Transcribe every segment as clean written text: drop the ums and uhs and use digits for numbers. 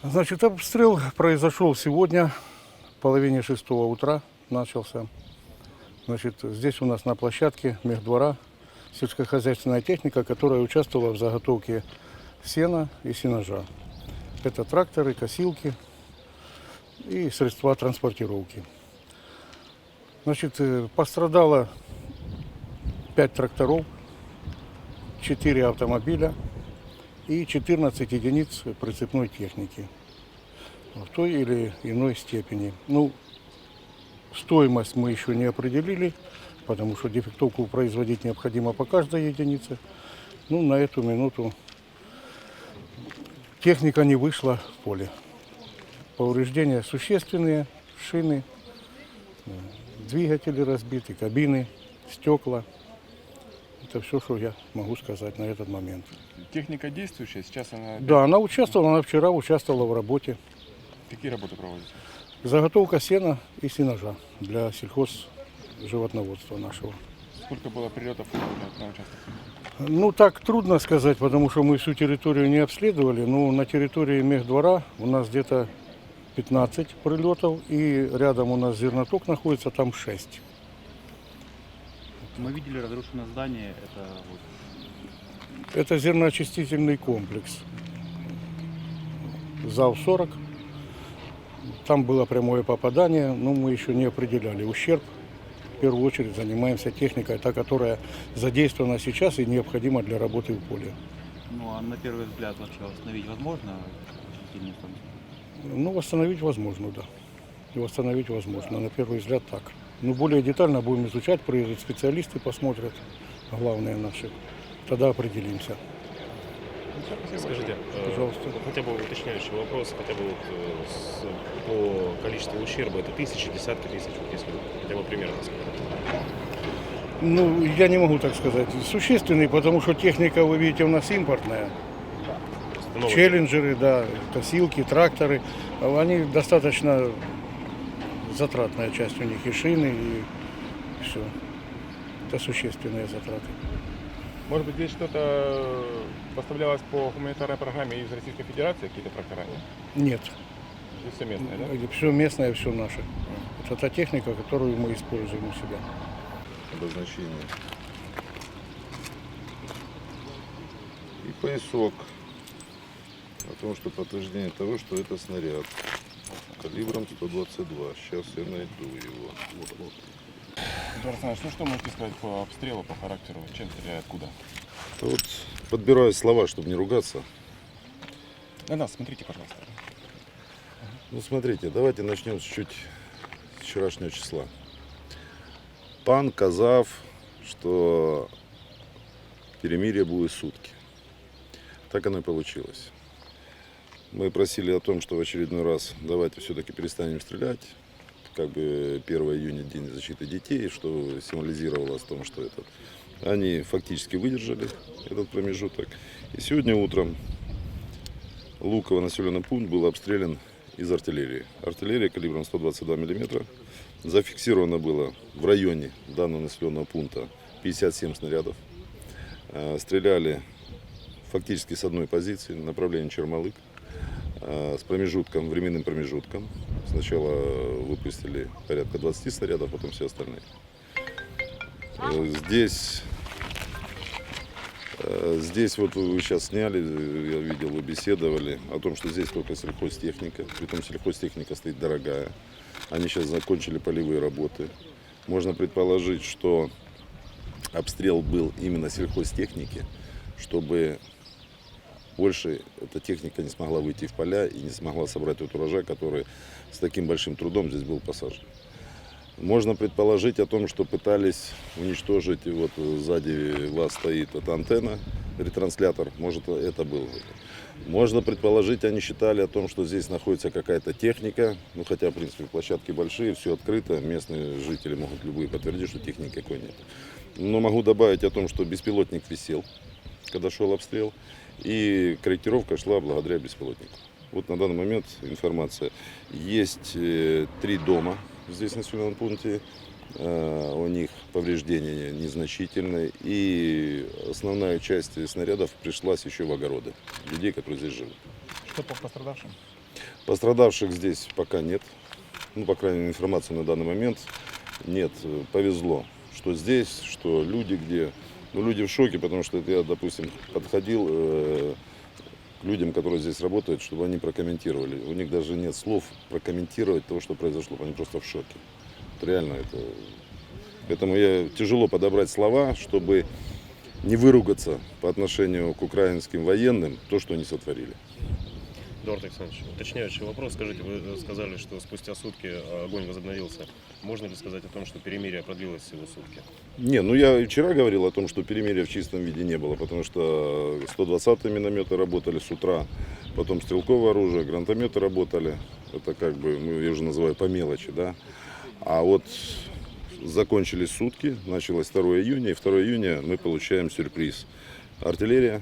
Значит, обстрел произошел сегодня, в половине 6 утра начался. Значит, здесь у нас на площадке мехдвора сельскохозяйственная техника, которая участвовала в заготовке сена и сенажа. Это тракторы, косилки и средства транспортировки. Значит, пострадало 5 тракторов, 4 автомобиля и 14 единиц прицепной техники в той или иной степени. Ну, стоимость мы еще не определили, потому что дефектовку производить необходимо по каждой единице. Ну, на эту минуту техника не вышла в поле. Повреждения существенные, шины, двигатели разбиты, кабины, стекла. Это все, что я могу сказать на этот момент. Техника действующая, сейчас она... Да, она участвовала, она вчера участвовала в работе. Какие работы проводите? Заготовка сена и сенажа для сельхозживотноводства нашего. Сколько было прилетов на участок? Ну, так трудно сказать, потому что мы всю территорию не обследовали, но на территории мехдвора у нас где-то 15 прилетов, и рядом у нас зерноток находится, там 6. Мы видели разрушенное здание, это вот Это зерноочистительный комплекс. ЗАО-40. Там было прямое попадание, но мы еще не определяли ущерб. В первую очередь занимаемся техникой, та, которая задействована сейчас и необходима для работы в поле. ну а на первый взгляд вообще восстановить возможно? Ну, восстановить возможно, да. Восстановить возможно, на первый взгляд так. Но более детально будем изучать, приедут специалисты, посмотрят, главные наши. Тогда определимся. Скажите, Пожалуйста. хотя бы уточняющий вопрос, хотя бы по количеству ущерба, это тысячи, десятки тысяч, вот если хотя бы примерно сказать. Ну, я не могу так сказать. Существенный, потому что техника, вы видите, у нас импортная. Просто новый- Челленджеры, да, косилки, тракторы. Они достаточно затратная часть у них, и шины, и все. Это существенные затраты. Может быть, здесь что-то поставлялось по гуманитарной программе из Российской Федерации, какие-то трактора? Нет. Здесь все местное, да? Все местное, все наше. Это та техника, которую мы используем у себя. Обозначение. И поясок. О том, что подтверждение того, что это снаряд калибром 122. Сейчас я найду его. Эдуард Александрович, что можете сказать по обстрелу, по характеру? Чем стреляют, откуда? Вот подбираю слова, чтобы не ругаться. На нас смотрите, пожалуйста. Ну, смотрите, давайте начнем чуть с вчерашнего числа. Пан казав, что перемирие будет сутки. Так оно и получилось. Мы просили о том, что в очередной раз давайте все-таки перестанем стрелять. Как бы 1 июня день защиты детей, что символизировало о том, что это. Они фактически выдержали этот промежуток. И сегодня утром Луково населенный пункт был обстрелян из артиллерии. Артиллерия калибром 122 мм. Зафиксировано было в районе данного населенного пункта 57 снарядов. Стреляли фактически с одной позиции, направление Чермалык, с промежутком, временным промежутком. Сначала выпустили порядка 20 снарядов, потом все остальные. Здесь вот вы сейчас сняли, я видел, вы беседовали о том, что здесь только сельхозтехника, притом сельхозтехника стоит дорогая. Они сейчас закончили полевые работы. Можно предположить, что обстрел был именно сельхозтехники, чтобы больше эта техника не смогла выйти в поля и не смогла собрать тот урожай, который с таким большим трудом здесь был посажен. Можно предположить о том, что пытались уничтожить, вот сзади вас стоит эта антенна, ретранслятор, может это был. Можно предположить, они считали о том, что здесь находится какая-то техника, ну хотя в принципе площадки большие, все открыто, местные жители могут любые подтвердить, что техники какой нет. Но могу добавить о том, что беспилотник висел, когда шел обстрел, и корректировка шла благодаря беспилотнику. Вот на данный момент информация. Есть 3 дома здесь в населенном пункте, у них повреждения незначительные, и основная часть снарядов пришлась еще в огороды людей, которые здесь живут. Что по пострадавшим? Пострадавших здесь пока нет. Ну, по крайней мере, информации на данный момент нет. Повезло, что здесь, что люди где. Ну, люди в шоке, потому что я, допустим, подходил к людям, которые здесь работают, чтобы они прокомментировали. У них даже нет слов прокомментировать того, что произошло. Они просто в шоке. Вот реально это... Поэтому тяжело подобрать слова, чтобы не выругаться по отношению к украинским военным, то, что они сотворили. Эдуард Александрович, уточняющий вопрос. Скажите, вы сказали, что спустя сутки огонь возобновился. Можно ли сказать о том, что перемирие продлилось всего сутки? Не, ну я вчера говорил о том, что перемирия в чистом виде не было, потому что 120-е минометы работали с утра, потом стрелковое оружие, гранатометы работали. Это как бы, я уже называю по мелочи, да. А вот закончились сутки, началось 2 июня, и 2 июня мы получаем сюрприз. Артиллерия,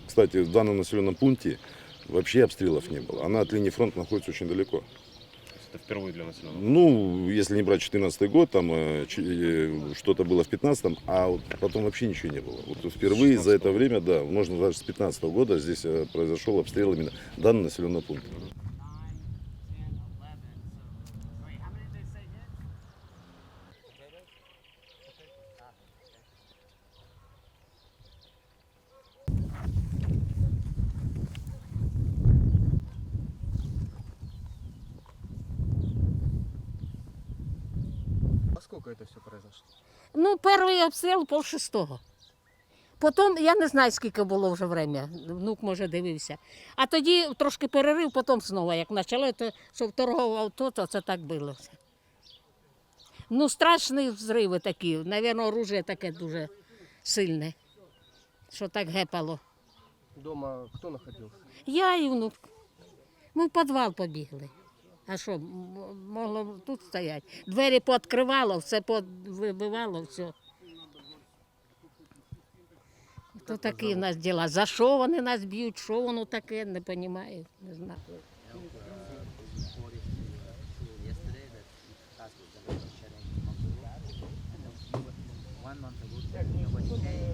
кстати, в данном населенном пункте вообще обстрелов не было. Она от линии фронта находится очень далеко. То есть это впервые для населенного? Ну, если не брать 2014 год, там что-то было в 2015, а вот потом вообще ничего не было. Вот впервые за это время, да, можно даже с 2015 года здесь произошел обстрел именно данного населенного пункта. А сколько это все произошло? Ну, перший обстріл 5:30. Потім, я не знаю, скільки було вже время, внук, може, дивився. А тоді трошки перерив, потім знову, як почало, то що второго авто, то це так билося. Ну, страшні взриви такі, навірно, оружие таке дуже сильне, що так гепало. Дома кто находился? Я і внук. Ми в підвал побігли. А що, могло тут стояти? Двері пооткривало, все повибивало, все. То такі в нас діла. За що вони нас б'ють, що воно таке, не розумію, не знаю. Yesterday that task was done by sharing one month ago nobody came.